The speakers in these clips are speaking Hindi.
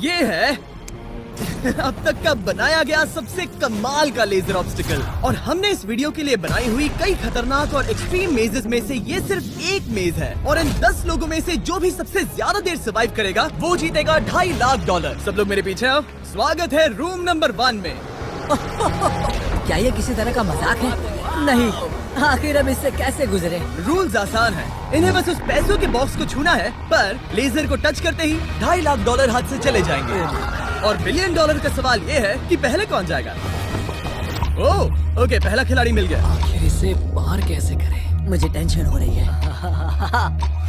ये है अब तक का बनाया गया सबसे कमाल का लेजर ऑब्स्टिकल। और हमने इस वीडियो के लिए बनाई हुई कई खतरनाक और एक्सट्रीम मेजेस में से ये सिर्फ एक मेज है। और इन 10 लोगों में से जो भी सबसे ज्यादा देर सर्वाइव करेगा वो जीतेगा $2.5 लाख। सब लोग मेरे पीछे आओ। स्वागत है रूम नंबर 1 में। क्या ये किसी तरह का मजाक है? नहीं, आखिर हम इससे कैसे गुजरे? रूल्स आसान है, इन्हें बस उस पैसों के बॉक्स को छूना है, पर लेजर को टच करते ही $2.5 लाख हाथ से चले जाएंगे। और $1 बिलियन का सवाल ये है कि पहले कौन जाएगा। ओह ओके, पहला खिलाड़ी मिल गया। आखिर इसे पार कैसे करें? मुझे टेंशन हो रही है।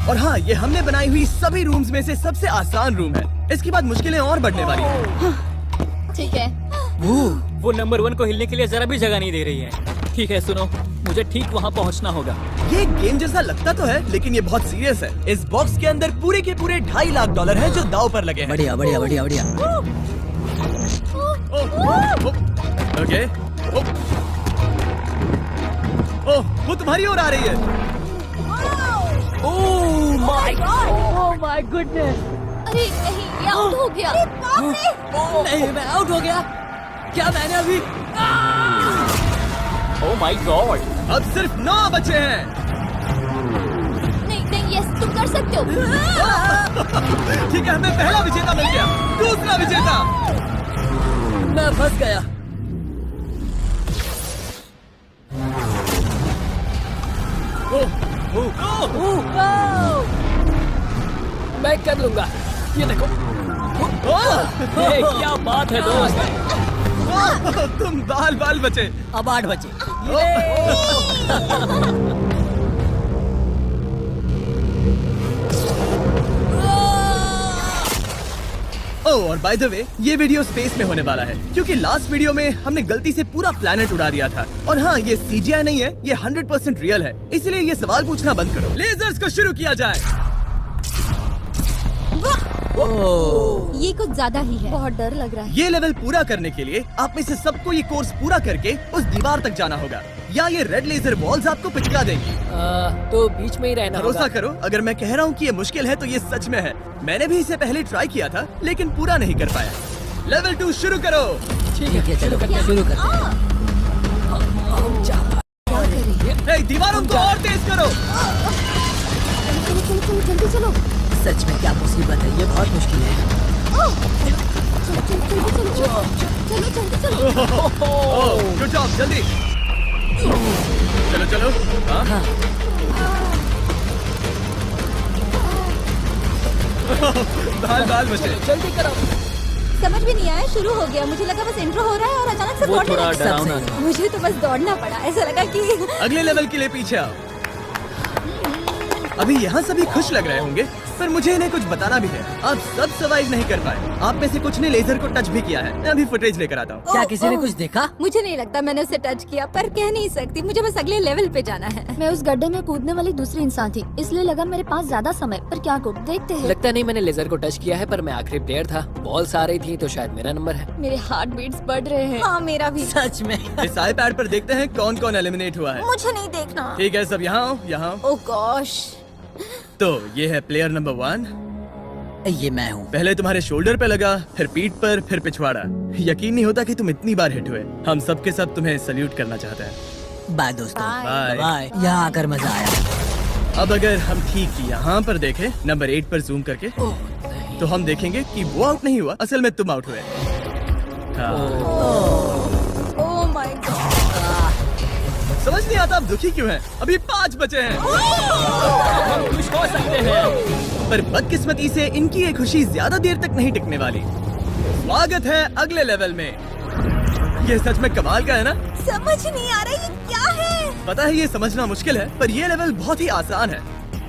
और हाँ, ये हमने बनाई हुई सभी रूम्स में से सबसे आसान रूम है। इसके बाद मुश्किलें और बढ़ने वाली हैं। ठीक है। वो नंबर 1 को हिलने के लिए जरा भी जगह नहीं दे रही है। ठीक है, सुनो, मुझे ठीक वहाँ पहुँचना होगा। ये गेम जैसा लगता तो है, लेकिन ये बहुत सीरियस है। इस बॉक्स के अंदर पूरे के पूरे $2.5 लाख हैं जो दांव पर लगे हैं। बढ़िया बढ़िया बढ़िया बढ़िया। ओके। ओह, वो तुम्हारी ओर आ रही है। Oh my goodness. अरे नहीं, ये आउट हो गया। नहीं, मैं आउट हो गया। क्या मैंने अभी? Oh my God. अब सिर्फ 9 बचे हैं। नहीं नहीं, यस तुम कर सकते हो। ठीक है, हमें पहला विजेता मिल गया। दूसरा विजेता। मैं फंस गया। मैं कर लूंगा। ये देखो। क्या बात है दोस्त। तुम बाल बचे। अब 8 बचे। ओह, और बाय द वे, ये वीडियो स्पेस में होने वाला है, क्योंकि लास्ट वीडियो में हमने गलती से पूरा प्लेनेट उड़ा दिया था। और हाँ, ये CGI नहीं है, ये 100% रियल है। इसलिए ये सवाल पूछना बंद करो। लेजर्स को शुरू किया जाए। ये कुछ ज्यादा ही है। बहुत डर लग रहा है। ये लेवल पूरा करने के लिए आप में से सबको ये कोर्स पूरा करके उस दीवार तक जाना होगा, या ये रेड लेजर बॉल्स आपको पिचका देंगी। तो बीच में ही रहना होगा। भरोसा करो, अगर मैं कह रहा हूँ कि ये मुश्किल है तो ये सच में है। मैंने भी इसे पहले ट्राई किया था, लेकिन पूरा नहीं कर पाया। लेवल 2 शुरू करो। ठीक है, चलो शुरू करते हैं। दीवारों को और तेज करो। चलो जल्दी चलो। सच में क्या मुसीबत है, ये बहुत मुश्किल है। चलो। गुड जॉब, जल्दी चलो। हाँ। बाल बचे। जल्दी करो। समझ भी नहीं आया, शुरू हो गया। मुझे लगा बस इंट्रो हो रहा है और अचानक से वो दौड़ने थोड़ा लगा। डरावना था। मुझे तो बस दौड़ना पड़ा। ऐसा लगा कि अगले लेवल के लिए पीछे आओ। अभी यहाँ सभी खुश लग रहे होंगे, पर मुझे इन्हें कुछ बताना भी है। आप सब सर्वाइव नहीं कर पाए। आप में से कुछ ने लेजर को टच भी किया है। मैं अभी फुटेज लेकर आता हूँ। क्या किसी ने कुछ देखा? मुझे नहीं लगता मैंने उसे टच किया, पर कह नहीं सकती। मुझे बस अगले लेवल पे जाना है। मैं उस गड्ढे में कूदने वाली दूसरी इंसान थी, इसलिए लगा मेरे पास ज्यादा समय। पर क्या करूं, देखते हैं। लगता नहीं मैंने लेजर को टच किया है, पर मैं आखिरी प्लेयर था। बॉल्स आ रही थी तो शायद मेरा नंबर है। मेरे हार्ट बीट्स बढ़ रहे हैं। हाँ, मेरा भी। सच में। इस iPad पर देखते हैं कौन कौन एलिमिनेट हुआ है। मुझे नहीं देखना। ठीक है, सब यहाँ आओ, यहाँ। ओह गॉश। तो ये है प्लेयर नंबर 1। ये मैं हूँ। पहले तुम्हारे शोल्डर पे लगा, फिर पीठ पर, फिर पिछवाड़ा। यकीन नहीं होता कि तुम इतनी बार हिट हुए। हम सब के सब तुम्हें सल्यूट करना चाहते हैं। बाय दोस्तों। बाय। बाय। यहाँ आकर मजा आया। अब अगर हम ठीक यहाँ पर देखें, नंबर 8 पर जूम करके, तो हम देखेंगे कि वो आउट नहीं हुआ, असल में तुम आउट हुए। Oh my God. समझ नहीं आता आप दुखी क्यों हैं? अभी 5 बचे हैं। हम खुश हो सकते हैं, पर बदकिस्मती से इनकी ये खुशी ज्यादा देर तक नहीं टिकने वाली। स्वागत है अगले लेवल में। ये सच में कमाल का है ना? समझ नहीं आ रहा ये क्या है। पता है ये समझना मुश्किल है, पर ये लेवल बहुत ही आसान है।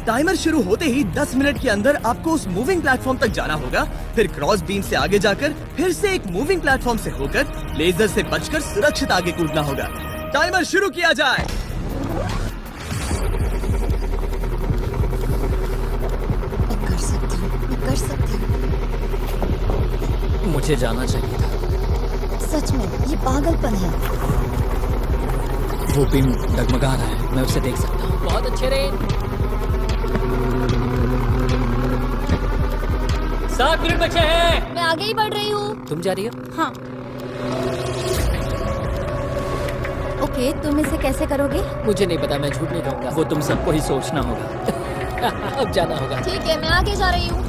टाइमर शुरू होते ही 10 मिनट के अंदर आपको उस मूविंग प्लेटफॉर्म तक जाना होगा, फिर क्रॉस बीम से आगे जाकर फिर से एक मूविंग प्लेटफॉर्म से होकर लेजर से बचकर सुरक्षित आगे कूदना होगा। टाइमर शुरू किया जाए। कर सकती हूँ। मुझे जाना चाहिए था। सच में ये पागलपन है। वो पिन डगमगा रहा है, मैं उसे देख सकता हूँ। बहुत अच्छे रे। 7 मिनट बचे हैं। मैं आगे ही बढ़ रही हूँ। तुम जा रही हो? हाँ। ओके, तुम इसे कैसे करोगे? मुझे नहीं पता, मैं झूठ नहीं कहूँगा। वो तुम सबको ही सोचना होगा। अब जाना होगा। ठीक है, मैं आगे जा रही हूँ।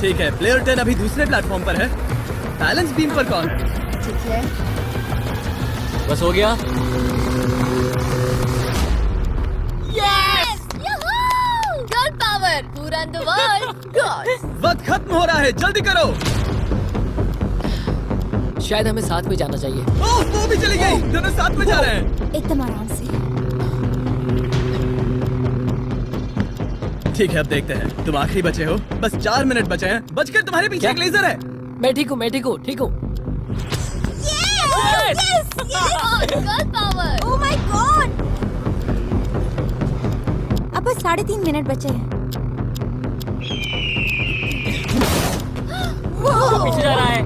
ठीक है, प्लेयर 10 अभी दूसरे प्लेटफॉर्म पर है। बैलेंस बीम पर कौन? ठीक है। बस हो गया। Yes! Girl power! Who run the world? Girls! वक्त खत्म हो रहा है, जल्दी करो। शायद हमें साथ में जाना चाहिए। ओह, वो भी चली गई। दोनों साथ में जा रहे हैं। एकदम आराम से। ठीक है, अब देखते हैं। तुम आखिरी बचे हो। बस 4 मिनट बचे हैं। बचकर तुम्हारे पीछे क्या? एक लेजर है। मैं ठीक हूँ, मैं ठीक हूँ, ठीक हूँ। Girl power! Oh my God! अब बस 3.5 मिनट बचे हैं। पीछे जा रहा है।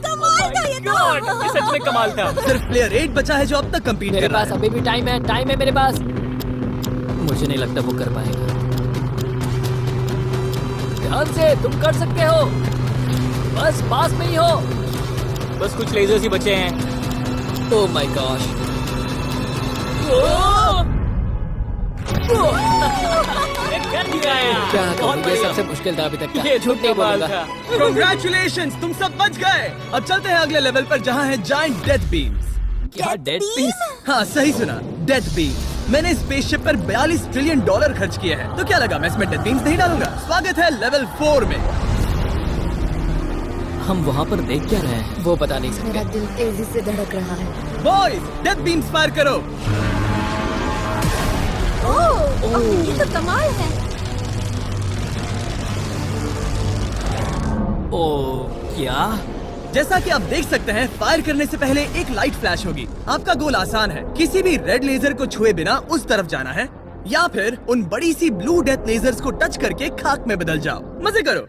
कमाल था ये तो! ये सच में कमाल था। सिर्फ प्लेयर 8 बचा है जो अब तक कम्पीट मेरे कर रहा पास है। अभी भी टाइम है मेरे पास। मुझे नहीं लगता वो कर पाएगा। ध्यान से, तुम कर सकते हो। बस पास में ही हो। बस कुछ लेजर्स ही बचे हैं। Oh my gosh. कर गिराया। क्या बहुत कहूँ, ये बढ़िया। सबसे मुश्किल था अभी तक का। ये झूठ नहीं कमाल बोलूंगा। था। Congratulations, तुम सब बच गए। अब चलते हैं अगले लेवल पर जहाँ है जायंट डेथ बीम्स। क्या डेड पीस? हाँ, सही सुना, डेथ बीम। मैंने स्पेसशिप पर $42 ट्रिलियन खर्च किए हैं। तो क्या लगा मैं इसमें डेथ बीम्स नहीं डालूंगा? स्वागत है लेवल 4 में। हम वहाँ पर देख क्या रहे हैं? वो बता नहीं सकते। मेरा दिल तेजी से धड़क रहा है। बॉयज, डेथ बीम्स फायर करो। ओह, ये तो कमाल है। ओ, क्या? जैसा कि आप देख सकते हैं, फायर करने से पहले एक लाइट फ्लैश होगी। आपका गोल आसान है, किसी भी रेड लेजर को छुए बिना उस तरफ जाना है, या फिर उन बड़ी सी ब्लू डेथ लेजर्स को टच करके खाक में बदल जाओ। मजे करो।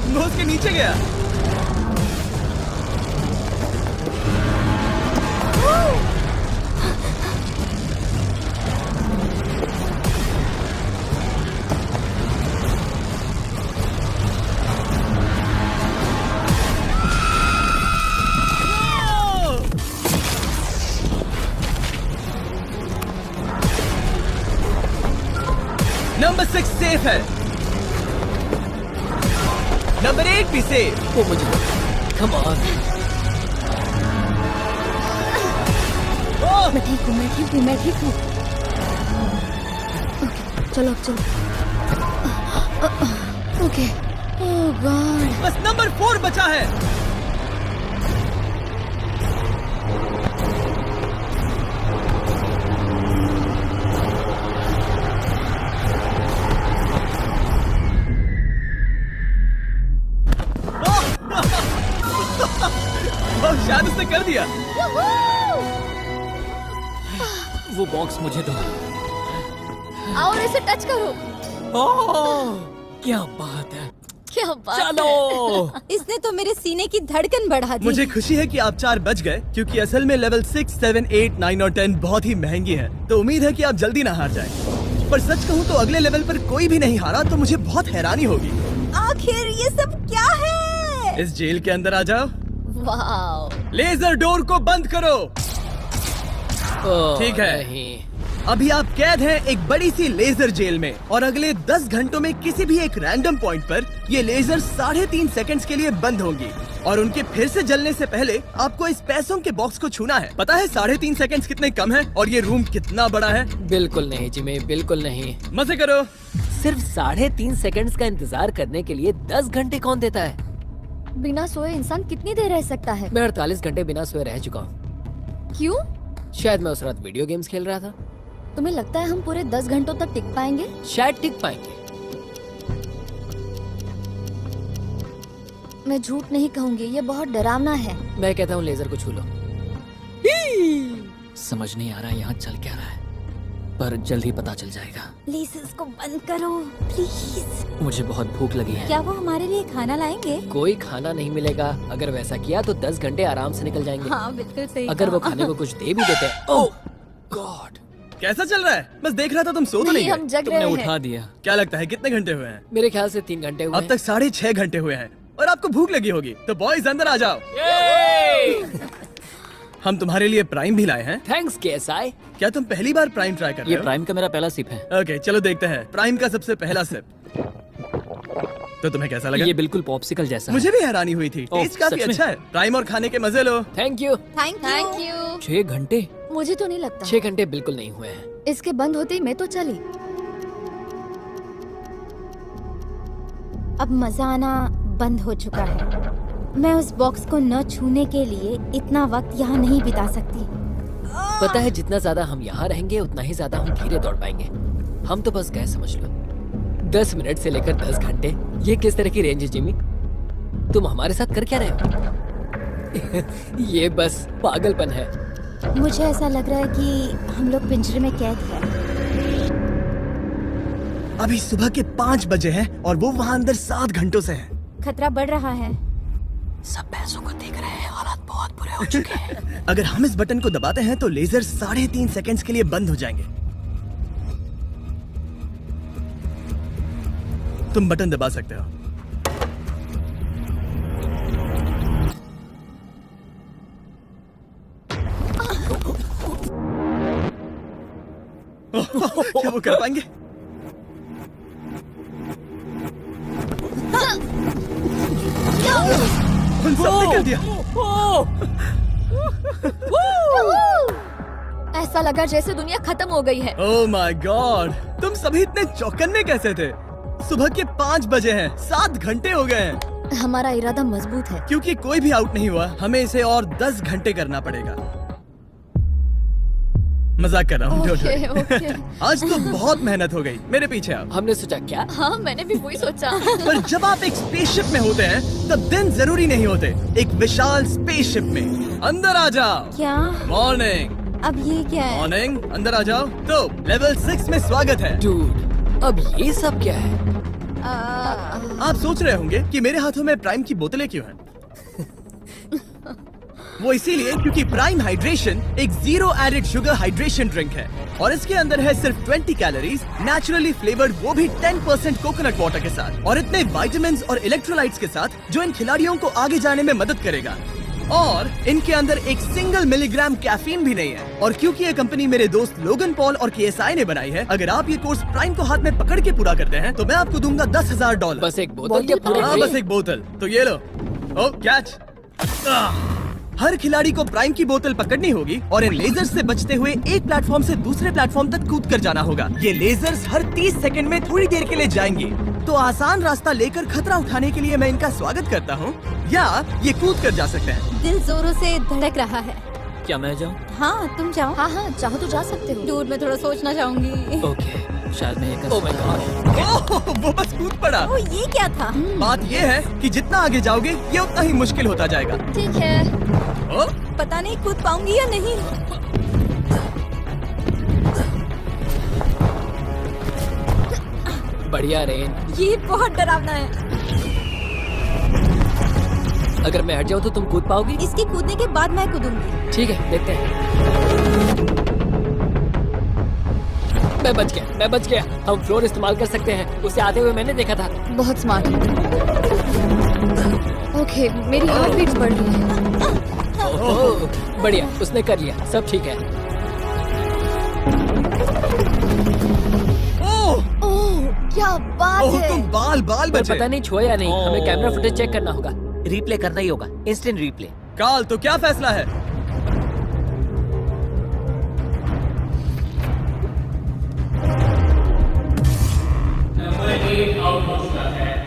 वो उसके नीचे गया। नंबर 6 सेफ है। नंबर 8 भी सेफ। वो मुझे कम ऑन। मैं ठीक हूँ, मैं ठीक हूँ, मैं ठीक हूँ। चलो अब चलो। ओके। ओह गॉड। बस नंबर 4 बचा है। शायद उसने कर दिया। वो बॉक्स मुझे दो। और इसे टच करो। ओह, क्या बात है। क्या बात चलो। है। इसने तो मेरे सीने की धड़कन बढ़ा दी। मुझे खुशी है कि आप 4 बच गए, क्योंकि असल में लेवल 6, 7, 8, 9 और 10 बहुत ही महंगी है। तो उम्मीद है कि आप जल्दी ना हार जाएं। पर सच कहूँ तो अगले लेवल पर कोई भी नहीं हारा तो मुझे बहुत हैरानी होगी। आखिर ये सब क्या है? इस जेल के अंदर आ जाओ। वाओ। लेजर डोर को बंद करो। ओह, ठीक है। नहीं। अभी आप कैद हैं एक बड़ी सी लेजर जेल में, और अगले 10 घंटों में किसी भी एक रैंडम पॉइंट पर ये लेजर 3.5 सेकंड्स के लिए बंद होंगी, और उनके फिर से जलने से पहले आपको इस पैसों के बॉक्स को छूना है। पता है 3.5 सेकंड्स कितने कम है, और ये रूम कितना बड़ा है? बिल्कुल नहीं जिमी, बिल्कुल नहीं। मजे करो। सिर्फ 3.5 सेकंड्स का इंतजार करने के लिए 10 घंटे कौन देता है? बिना सोए इंसान कितनी देर रह सकता है? मैं 48 घंटे बिना सोए रह चुका हूँ। क्यों? शायद मैं उस रात वीडियो गेम्स खेल रहा था। तुम्हें लगता है हम पूरे 10 घंटों तक टिक पाएंगे? शायद टिक पाएंगे। मैं झूठ नहीं कहूंगी, ये बहुत डरावना है। मैं कहता हूँ लेजर को छू लो। समझ नहीं आ रहा यहाँ चल क्या रहा है। पर जल्द ही पता चल जाएगा। प्लीज इसको बंद करो प्लीज। मुझे बहुत भूख लगी है। क्या वो हमारे लिए खाना लाएंगे? कोई खाना नहीं मिलेगा। अगर वैसा किया तो 10 घंटे आराम से निकल जाएंगे। हाँ बिल्कुल सही। अगर वो खाने को कुछ दे भी देते। ओह गॉड, कैसा चल रहा है? बस देख रहा था, तुम सो तो नहीं हम गए? जग तुमने रहे उठा हैं। दिया। क्या लगता है कितने घंटे हुए हैं? मेरे ख्याल से 3 घंटे हुए अब तक 6.5 घंटे हुए हैं और आपको भूख लगी होगी। तो बॉयज अंदर आ जाओ। हम तुम्हारे लिए प्राइम भी लाए हैं। Thanks KSI। क्या तुम पहली बार प्राइम ट्राई कर रहे ये हो? प्राइम का मेरा पहला सिप है। ओके चलो देखते हैं प्राइम का सबसे पहला सिप। तो तुम्हें कैसा लगा? ये बिल्कुल पॉप्सिकल जैसा मुझे भी हैरानी हुई थी। ओह, टेस्ट काफी सच में? अच्छा है। प्राइम और खाने के मजे लो। Thank you. Thank you. 6 घंटे? मुझे तो नहीं लगता। 6 घंटे बिल्कुल नहीं हुए हैं। इसके बंद होते ही मैं तो चली। अब मजा आना बंद हो चुका है। मैं उस बॉक्स को न छूने के लिए इतना वक्त यहाँ नहीं बिता सकती। पता है जितना ज्यादा हम यहाँ रहेंगे उतना ही ज्यादा हम धीरे दौड़ पाएंगे। हम तो बस गए समझ लो। 10 मिनट से लेकर 10 घंटे, ये किस तरह की रेंज है जिमी? तुम हमारे साथ कर क्या रहे हो? ये बस पागलपन है। मुझे ऐसा लग रहा है कि हम लोग पिंजरे में कैद हैं। अभी सुबह के 5 बजे हैं और वो वहाँ अंदर 7 घंटों से है। खतरा बढ़ रहा है। सब पैसों को देख रहे हैं, हालात बहुत बुरे हो चुके हैं। अगर हम इस बटन को दबाते हैं तो लेजर 3.5 सेकंड्स के लिए बंद हो जाएंगे। तुम बटन दबा सकते हो। क्या वो कर पाएंगे? उन सब ने कर दिया। ऐसा लगा जैसे दुनिया खत्म हो गई है। ओह माय गॉड, तुम सभी इतने चौकन्ने कैसे थे? सुबह के 5 बजे हैं, 7 घंटे हो गए हैं। हमारा इरादा मजबूत है। क्योंकि कोई भी आउट नहीं हुआ, हमें इसे और 10 घंटे करना पड़ेगा। मजाक कर रहा हूँ। ओके। आज तो बहुत मेहनत हो गई। मेरे पीछे आओ। हमने सोचा क्या? हाँ मैंने भी वही सोचा। पर जब आप एक स्पेसशिप में होते हैं तब दिन जरूरी नहीं होते। एक विशाल स्पेसशिप में अंदर आ जाओ। क्या? मॉर्निंग। अब ये क्या है? मॉर्निंग, अंदर आ जाओ। तो लेवल 6 में स्वागत है। डूड, अब ये सब क्या है? आप सोच रहे होंगे कि मेरे हाथों में प्राइम की बोतलें क्यों हैं? वो इसीलिए क्योंकि प्राइम हाइड्रेशन एक 0 एडेड शुगर हाइड्रेशन ड्रिंक है और इसके अंदर है सिर्फ 20 कैलोरीज, नेचुरली फ्लेवर्ड, वो भी 10% कोकोनट वाटर के साथ, और इतने विटामिन्स और इलेक्ट्रोलाइट्स के साथ जो इन खिलाड़ियों को आगे जाने में मदद करेगा। और इनके अंदर एक सिंगल मिलीग्राम कैफीन भी नहीं है। और क्योंकि ये कंपनी मेरे दोस्त लोगन पॉल और KSI ने बनाई है, अगर आप ये कोर्स प्राइम को हाथ में पकड़ के पूरा करते हैं तो मैं आपको दूंगा $10,000। बस एक बोतल या पूरे हाँ, ट्रे? बस एक बोतल। तो ये लो। ओ कैच। हर खिलाड़ी को प्राइम की बोतल पकड़नी होगी और इन लेजर्स से बचते हुए एक प्लेटफॉर्म से दूसरे प्लेटफॉर्म तक कूद कर जाना होगा। ये लेजर्स हर 30 सेकंड में थोड़ी देर के लिए जाएंगी। तो आसान रास्ता लेकर खतरा उठाने के लिए मैं इनका स्वागत करता हूँ, या ये कूद कर जा सकते हैं। दिल जोरों से धड़क रहा है। क्या मैं जाऊँ? हाँ तुम जाओ। हाँ चाहो तो जा सकते हो। दूर में थोड़ा सोचना चाहूंगी। ओके, शायद मैं ये कर ओह माय गॉड। ओह, वो बस कूद पड़ा। ओ ये क्या था? बात ये है कि जितना आगे जाओगे ये उतना ही मुश्किल होता जाएगा। ठीक है। ओ, पता नहीं कूद पाऊंगी या नहीं। बढ़िया रेन। ये बहुत डरावना है। अगर मैं हट जाऊँ तो तुम कूद पाओगी? इसके कूदने के बाद मैं कूदूंगी। ठीक है, देखते हैं। मैं बच गया। हम फ्लोर इस्तेमाल कर सकते हैं, उसे आते हुए मैंने देखा था। बहुत स्मार्ट। ओके मेरी हार्ट बीट्स बढ़ रही है। ओह, बढ़िया, उसने कर लिया, सब ठीक है। ओह, ओह क्या बात ओह, है। तुम बाल पर बचे। पता नहीं छुआ या नहीं, हमें कैमरा फुटेज चेक करना होगा। रिप्ले करना ही होगा, इंस्टेंट रिप्ले। काल, तो क्या फैसला है?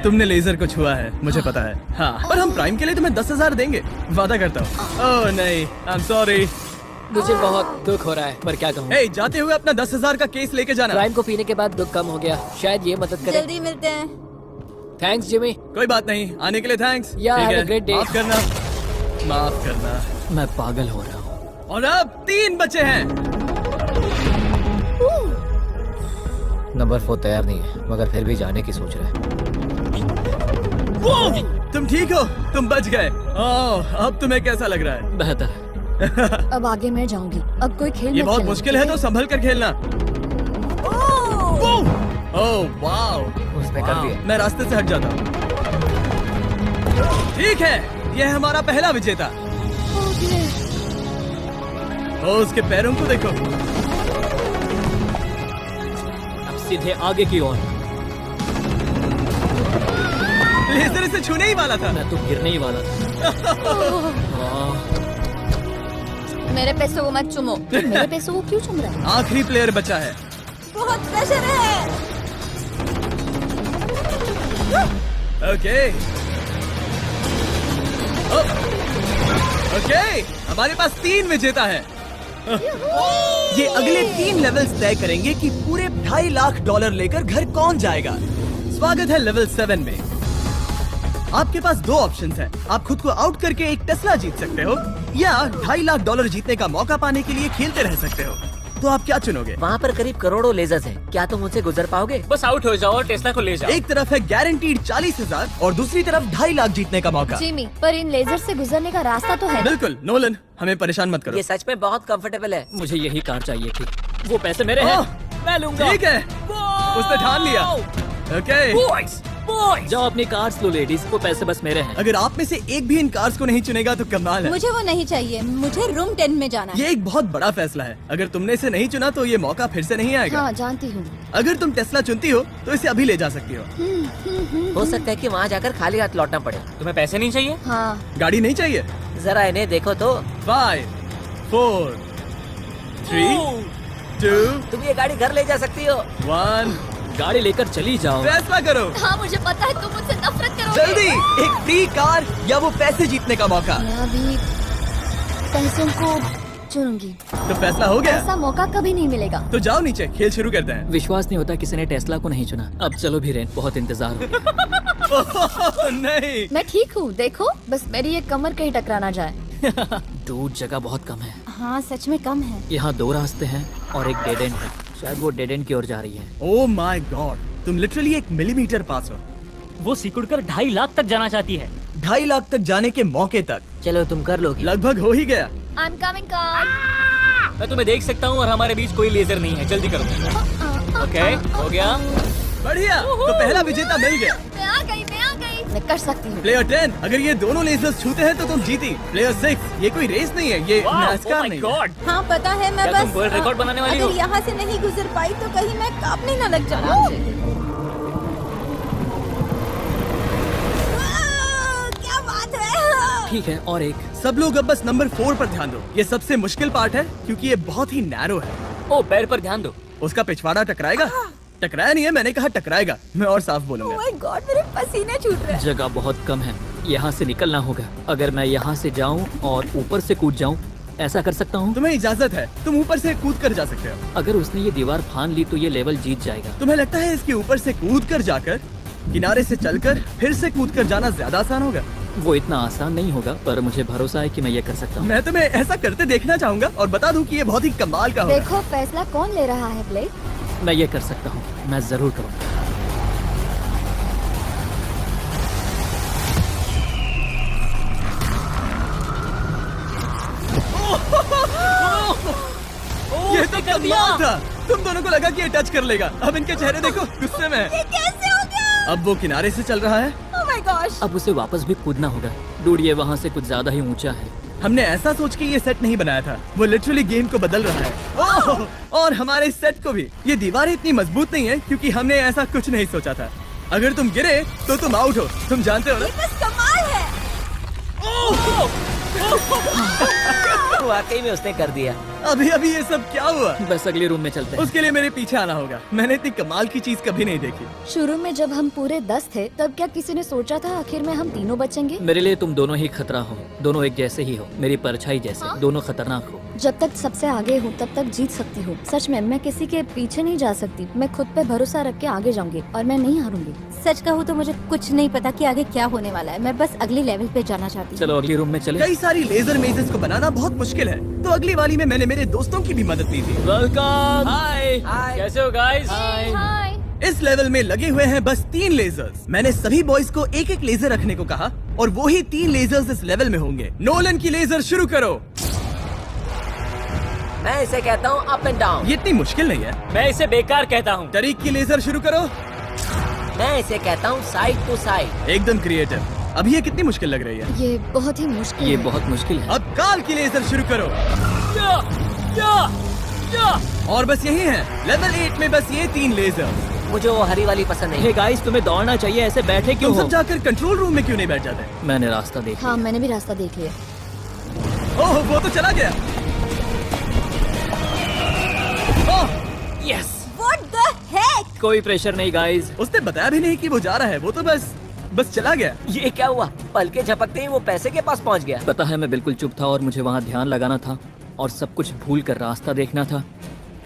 तुमने लेजर को छुआ है, मुझे पता है। हाँ, पर हम प्राइम के लिए तुम्हें 10,000 देंगे, वादा करता हूँ। ओह नहीं, आई एम सॉरी। मुझे बहुत दुख हो रहा है, पर क्या कहूँ। हे, जाते हुए अपना 10,000 का केस लेके जाना। प्राइम को पीने के बाद दुख कम हो गया, शायद ये मदद करे। जल्दी मिलते हैं। Thanks Jimmy. कोई बात नहीं, आने के लिए थैंक्स। Yeah, ठीक have है, a great day. माफ करना, माफ करना। मैं पागल हो रहा हूँ। और अब 3 बचे हैं। नंबर 4 तैयार नहीं है, मगर फिर भी जाने की सोच रहा है। तुम ठीक हो? तुम बच गए। ओह, अब तुम्हें कैसा लग रहा है? बेहतर। अब आगे मैं जाऊंगी। अब कोई खेल ये मत बहुत खेलना, मुश्किल है, ठीक तो संभल कर खेलना। ओह वाओ, उसने कर दिया। मैं रास्ते से हट जाता हूँ। ठीक है, यह हमारा पहला विजेता। ओके। ओ, उसके पैरों को देखो। अब सीधे आगे की ओर। लेजर इसे छूने ही वाला था। मैं तो गिरने ही वाला था। वाह। मेरे पैसों को मत चुमो। मेरे पैसों को क्यों चुम रहा है? आखिरी प्लेयर बचा है। बहुत प्रेशर है। ओके ओके, हमारे पास 3 विजेता है। ये अगले 3 लेवल्स तय करेंगे कि पूरे $2.5 लाख लेकर घर कौन जाएगा। स्वागत है लेवल 7 में। आपके पास 2 ऑप्शंस हैं। आप खुद को आउट करके एक टेस्ला जीत सकते हो, या $2.5 लाख जीतने का मौका पाने के लिए खेलते रह सकते हो। तो आप क्या चुनोगे? वहाँ पर करीब करोड़ों लेजर्स हैं। क्या तुम उनसे गुजर पाओगे? बस आउट हो जाओ और टेस्ला को ले जाओ। एक तरफ है गारंटीड 40,000 और दूसरी तरफ $2.5 लाख जीतने का मौका। जिमी, पर इन लेजर से गुजरने का रास्ता तो है। बिल्कुल नोलन, हमें परेशान मत करो। ये सच में बहुत कंफर्टेबल है। मुझे यही कार चाहिए थी। वो पैसे मेरे हैं, ओह, मैं लूंगा। ठीक है, उसने ठान लिया। ओके, बॉयज बॉयज, जाओ अपनी कार्स लो लेडीज, वो पैसे बस मेरे हैं। अगर आप में से एक भी इन कार्स को नहीं चुनेगा तो कमाल है। मुझे वो नहीं चाहिए, मुझे रूम 10 में जाना है। ये एक बहुत बड़ा फैसला है। अगर तुमने इसे नहीं चुना तो ये मौका फिर से नहीं आएगा। हाँ जानती हूँ। अगर तुम टेस्ला चुनती हो तो इसे अभी ले जा सकती हो। हो सकता है कि वहाँ जाकर खाली हाथ लौटना पड़े। तुम्हें पैसे नहीं चाहिए? हाँ गाड़ी नहीं चाहिए? जरा इन्हें देखो तो। 5 4 3 2 तुम ये गाड़ी घर ले जा सकती हो। 1, गाड़ी लेकर चली जाओ। फैसला करो हाँ, मुझे पता है तुम मुझसे नफरत करोगे। जल्दी। एक फ्री कार या वो पैसे जीतने का मौका। मैं अभी पैसों को चुनूंगी। तो फैसला हो गया। ऐसा मौका कभी नहीं मिलेगा। तो जाओ नीचे, खेल शुरू करते हैं। विश्वास नहीं होता किसी ने टेस्ला को नहीं चुना। अब चलो भी रेन, बहुत इंतजार हो गया। नहीं, मैं ठीक हूँ, देखो बस मेरी ये कमर कहीं टकरा ना जाए। दूर जगह बहुत कम है। हाँ सच में कम है। यहाँ 2 रास्ते हैं और एक डेड एंड है। शायद वो डेड एंड की ओर जा रही है। ओह माय गॉड, तुम लिटरली 1 मिलीमीटर पास हो। वो सिकुड़कर 2.5 लाख तक जाना चाहती है। $2.5 लाख तक जाने के मौके तक चलो तुम कर लोगी। लगभग हो ही गया। I'm coming car। मैं तुम्हें देख सकता हूँ और हमारे बीच कोई लेजर नहीं है। जल्दी करो। ओके, हो गया। बढ़िया, तो पहला विजेता मिल गया। मैं आ गई। मैं कर सकती हूँ। प्लेयर 10, अगर ये दोनों लेजर्स छूते हैं तो तुम जीती। प्लेयर 6, ये कोई रेस नहीं है, ये NASCAR नहीं है। हाँ पता है, मैं क्या तुम बस वर्ल्ड रिकॉर्ड बनाने वाली हो? अगर यहाँ से नहीं गुजर पाई तो कहीं मैं कांपने न लग जाऊँ। क्या बात है। ठीक है, और एक। सब लोग अब बस नंबर 4 पर ध्यान दो। ये सबसे मुश्किल पार्ट है क्योंकि ये बहुत ही नैरो है। ओ, पैर पर ध्यान दो। उसका पिछवाड़ा टकराएगा। टकराया नहीं है, मैंने कहा टकराएगा। मैं और साफ बोलूंगा। Oh my God, मेरे पसीने छूट रहे हैं। जगह बहुत कम है, यहाँ से निकलना होगा। अगर मैं यहाँ से जाऊँ और ऊपर से कूद जाऊँ, ऐसा कर सकता हूँ? तुम्हें इजाजत है, तुम ऊपर से कूद कर जा सकते हो। अगर उसने ये दीवार फान ली तो ये लेवल जीत जाएगा। तुम्हें लगता है इसके ऊपर से कूद कर जाकर किनारे से चलकर फिर से कूद कर जाना ज्यादा आसान होगा? वो इतना आसान नहीं होगा, पर मुझे भरोसा है कि मैं ये कर सकता हूँ। मैं तुम्हें ऐसा करते देखना चाहूंगा और बता दूं कि ये बहुत ही कमाल का होगा। देखो फैसला कौन ले रहा है ब्लेक? मैं ये कर सकता हूँ, मैं जरूर करूँगा। ये तो कमाल था। तुम दोनों को लगा कि ये टच कर लेगा। अब इनके चेहरे देखो, गुस्से में है। ये कैसे हो गया? अब वो किनारे से चल रहा है। Oh my gosh! अब उसे वापस भी कूदना होगा। डूड, ये वहाँ से कुछ ज्यादा ही ऊंचा है। हमने ऐसा सोच के ये सेट नहीं बनाया था। वो लिटरली गेम को बदल रहा है। ओह! और हमारे सेट को भी। ये दीवारें इतनी मजबूत नहीं है क्योंकि हमने ऐसा कुछ नहीं सोचा था। अगर तुम गिरे तो तुम आउट हो, तुम जानते हो ना? ये बस कमाल है। वाकई में उसने कर दिया। अभी अभी ये सब क्या हुआ? बस अगले रूम में चलते हैं। उसके लिए मेरे पीछे आना होगा। मैंने इतनी कमाल की चीज कभी नहीं देखी। शुरू में जब हम पूरे 10 थे तब क्या किसी ने सोचा था आखिर में हम तीनों बचेंगे? मेरे लिए तुम दोनों ही खतरा हो। दोनों एक जैसे ही हो, मेरी परछाई जैसे। दोनों खतरनाक हो। जब तक सबसे आगे हूँ तब तक जीत सकती हूँ। सच में मैं किसी के पीछे नहीं जा सकती। मैं खुद पे भरोसा रख के आगे जाऊंगी और मैं नहीं हारूंगी। सच कहूँ तो मुझे कुछ नहीं पता कि आगे क्या होने वाला है। मैं बस अगले लेवल पे जाना चाहती हूँ। चलो अगले रूम में चले। कई सारी लेजर मेजेस को बनाना बहुत मुश्किल है, तो अगली वाली में मैंने मेरे दोस्तों की भी मदद ली थी। वेलकम। हाय। कैसे हो गाइस? हाय। इस लेवल में लगे हुए हैं बस 3 लेजर्स। मैंने सभी बॉयज को एक एक लेजर रखने को कहा और वो ही 3 लेजर्स इस लेवल में होंगे। नोलन की लेजर शुरू करो। मैं इसे कहता हूँ अप एंड डाउन। ये इतनी मुश्किल नहीं है। मैं इसे बेकार कहता हूँ। तरीक की लेजर शुरू करो। मैं इसे कहता हूँ साइड टू साइड। एकदम क्रिएटिव। अब ये कितनी मुश्किल लग रही है? ये बहुत ही मुश्किल ये है। बहुत मुश्किल है। अब काल की लेजर शुरू करो। और बस यही है लेवल 8 में, बस ये 3 लेजर। मुझे वो हरी वाली पसंद नहीं। हे गाइस, तुम्हें दौड़ना चाहिए, ऐसे बैठे क्यों तुम हो? सब जाकर कंट्रोल रूम में क्यों नहीं बैठ जाते? मैंने रास्ता देखा। हाँ, मैंने भी रास्ता देख लिया। ओह, वो तो चला गया। ओह, यस। What the heck? कोई प्रेशर नहीं गाइस। उसने बताया भी नहीं कि वो जा रहा है, वो तो बस चला गया। ये क्या हुआ? पल के झपकते ही वो पैसे के पास पहुंच गया। पता है, मैं बिल्कुल चुप था और मुझे वहाँ ध्यान लगाना था और सब कुछ भूल कर रास्ता देखना था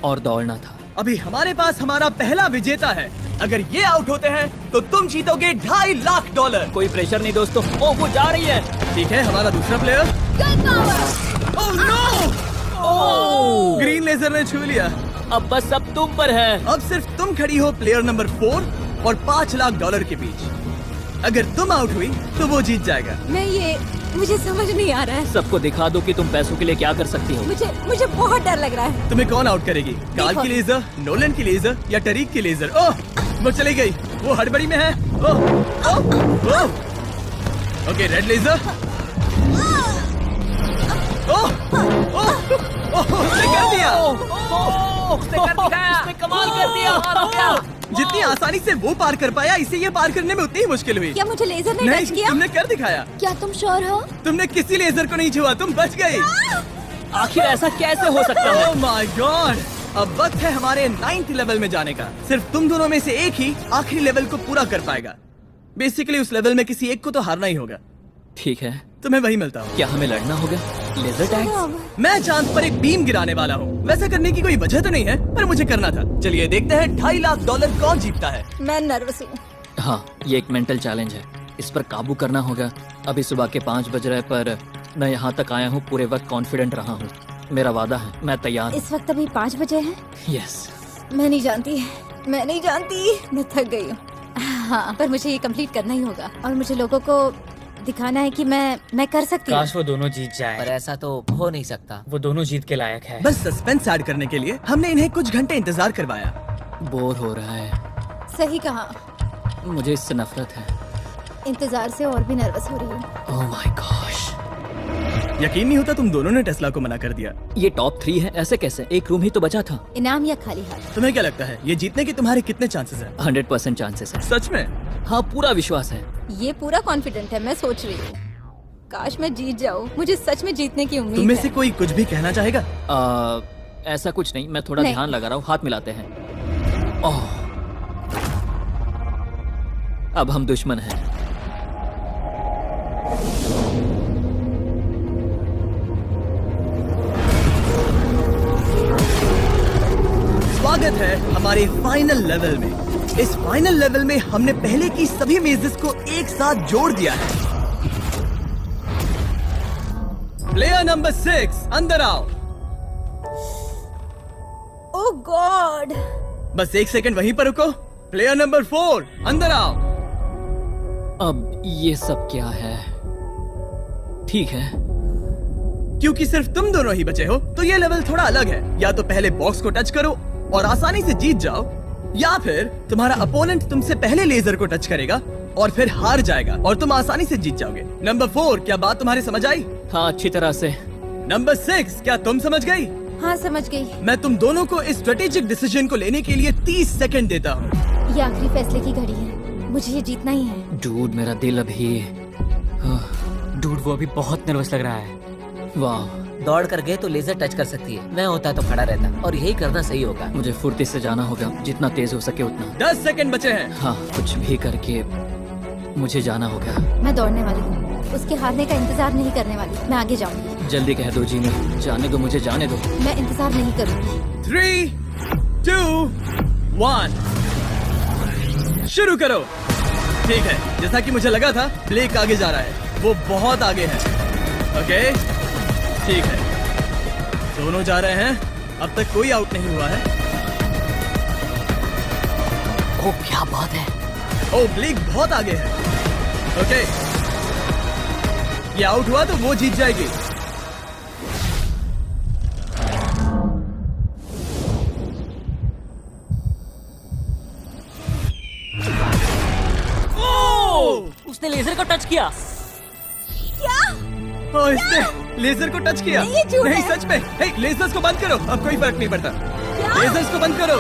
और दौड़ना था। अभी हमारे पास हमारा पहला विजेता है। अगर ये आउट होते हैं तो तुम जीतोगे $2.5 लाख। कोई प्रेशर नहीं दोस्तों। ओह, वो जा रही है। ठीक है, हमारा दूसरा player. Oh no! Oh! Green laser ने छू लिया। अब बस अब तुम पर है। अब सिर्फ तुम खड़ी हो प्लेयर नंबर 4 और $5 लाख के बीच। अगर तुम आउट हुई तो वो जीत जाएगा। मुझे समझ नहीं आ रहा है। सबको दिखा दो कि तुम पैसों के लिए क्या कर सकती हो। मुझे बहुत डर लग रहा है। तुम्हें कौन आउट करेगी? काल की लेजर, नोलन की लेजर या टरीक की लेजर? ओह, वो चली गई। वो हड़बड़ी में है। Oh, oh, oh. Okay, red laser. Oh, oh, oh, उसने कर दिया। उसने कर दिखाया। उसने कमाल कर दिया। जितनी आसानी से वो पार कर पाया, इसे ये पार करने में उतनी ही मुश्किल हुई। क्या मुझे लेजर ने नहीं, टच किया? तुमने कर दिखाया। क्या तुम श्योर हो? तुमने किसी लेजर को नहीं छुआ, तुम बच गई। आखिर ऐसा कैसे हो सकता है? Oh my God! अब वक्त है हमारे 9th लेवल में जाने का। सिर्फ तुम दोनों में से एक ही आखिरी लेवल को पूरा कर पाएगा। बेसिकली उस लेवल में किसी एक को तो हारना ही होगा। ठीक है, तुम्हें वही मिलता हो। क्या हमें लड़ना होगा? Laser tag. मैं चांद पर एक बीम गिराने वाला हूँ। वैसा करने की कोई वजह तो नहीं है, पर मुझे करना था। चलिए देखते हैं $2.5 लाख कौन जीतता है। मैं नर्वस हूँ। हाँ, ये एक मेंटल चैलेंज है। इस पर काबू करना होगा। अभी सुबह के 5 बज रहे, पर मैं यहाँ तक आया हूँ पूरे वक्त कॉन्फिडेंट रहा हूँ। मेरा वादा है, मैं तैयार हूँ। इस वक्त अभी 5 बजे हैं। यस। मैं नहीं जानती, मैं थक गई हूँ। हाँ, पर मुझे ये कंप्लीट करना ही होगा और मुझे लोगों को दिखाना है कि मैं कर सकती हूँ। काश वो दोनों जीत जाए, पर ऐसा तो हो नहीं सकता। वो दोनों जीत के लायक है। बस सस्पेंस ऐड करने के लिए हमने इन्हें कुछ घंटे इंतजार करवाया। बोर हो रहा है। सही कहा। मुझे इससे नफरत है। इंतजार से और भी नर्वस हो रही हूँ। Oh my gosh. यकीन नहीं होता तुम दोनों ने टेस्ला को मना कर दिया। ये टॉप 3 है, ऐसे कैसे? एक रूम ही तो बचा था। इनाम या खाली हाथ? तुम्हें क्या लगता है ये जीतने के तुम्हारे कितने चांसेस हैं? 100% चांसेस है। सच में? हाँ, पूरा विश्वास है। ये पूरा कॉन्फिडेंट है। मैं सोच रही हूँ काश मैं जीत जाऊँ। मुझे सच में जीतने की उम्मीद तुम में है। से कोई कुछ भी कहना चाहेगा? ऐसा कुछ नहीं, मैं थोड़ा नहीं। ध्यान लगा रहा हूँ। हाथ मिलाते हैं। ओह, अब हम दुश्मन हैं। स्वागत है हमारे फाइनल लेवल में। इस फाइनल लेवल में हमने पहले की सभी मेजेस को एक साथ जोड़ दिया है। प्लेयर नंबर 6 अंदर आओ। ओह गॉड। बस 1 सेकंड वहीं पर रुको। प्लेयर नंबर 4 अंदर आओ। अब ये सब क्या है? ठीक है, क्योंकि सिर्फ तुम दोनों ही बचे हो तो ये लेवल थोड़ा अलग है। या तो पहले बॉक्स को टच करो और आसानी से जीत जाओ, या फिर तुम्हारा अपोनेंट तुमसे पहले लेजर को टच करेगा और फिर हार जाएगा और तुम आसानी से जीत जाओगे। नंबर 4, क्या बात तुम्हारी समझ आई? हाँ, अच्छी तरह से। नंबर 6, क्या तुम समझ गई? हाँ, समझ गई। मैं तुम दोनों को इस स्ट्रेटेजिक डिसीजन को लेने के लिए 30 सेकंड देता हूँ। ये आखिरी फैसले की घड़ी है। मुझे ये जीतना ही है। डूड, मेरा दिल अभी। डूड, वो अभी बहुत नर्वस लग रहा है। वाह, दौड़ कर गए तो लेजर टच कर सकती है। मैं होता तो खड़ा रहता और यही करना सही होगा। मुझे फुर्ती से जाना होगा, जितना तेज हो सके उतना। 10 सेकंड बचे हैं। हाँ, कुछ भी करके मुझे जाना होगा। मैं दौड़ने वाली हूँ। उसके हारने का इंतजार नहीं करने वाली। मैं आगे जाऊंगी। जल्दी कह दो जीनी, जाने दो मुझे, जाने दो। मैं इंतजार नहीं करूंगी। 3, 2, 1 शुरू करो। ठीक है, जैसा कि मुझे लगा था, ब्लेक आगे जा रहा है, वो बहुत आगे है। ओके, ठीक है, दोनों जा रहे हैं, अब तक कोई आउट नहीं हुआ है। ओ क्या बात है। ओ, ब्लेक बहुत आगे है। ओके, ये आउट हुआ तो वो जीत जाएगी। उसने लेजर को टच किया। ओ, इसने लेजर को टच किया। नहीं, ये झूठ नहीं, है। सच में। हे, लेजर्स को बंद करो, अब कोई फर्क नहीं पड़ता। लेजर्स को बंद करो।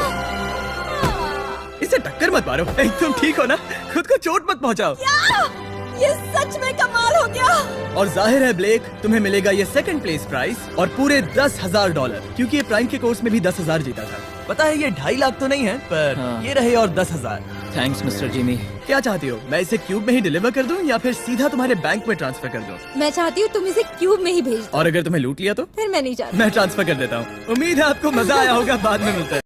इसे टक्कर मत मारो। हे, तुम ठीक हो ना? खुद को चोट मत पहुंचाओ। ये सच में कमाल हो गया। और जाहिर है ब्लेक, तुम्हें मिलेगा ये सेकंड प्लेस प्राइस और पूरे $10,000, क्योंकि ये प्राइम के कोर्स में भी 10,000 जीता था। पता है ये 2.5 लाख तो नहीं है, पर हाँ। ये रहे और 10,000। Thanks mister Jimmy. क्या चाहती हो, मैं इसे क्यूब में ही डिलीवर कर दूं या फिर सीधा तुम्हारे बैंक में ट्रांसफर कर दूं? मैं चाहती हूँ तुम इसे क्यूब में ही भेज दो। और अगर तुम्हें लूट लिया तो फिर मैं नहीं चाहती। मैं ट्रांसफर कर देता हूँ। उम्मीद है आपको मजा आया होगा, बाद में मिलते हैं।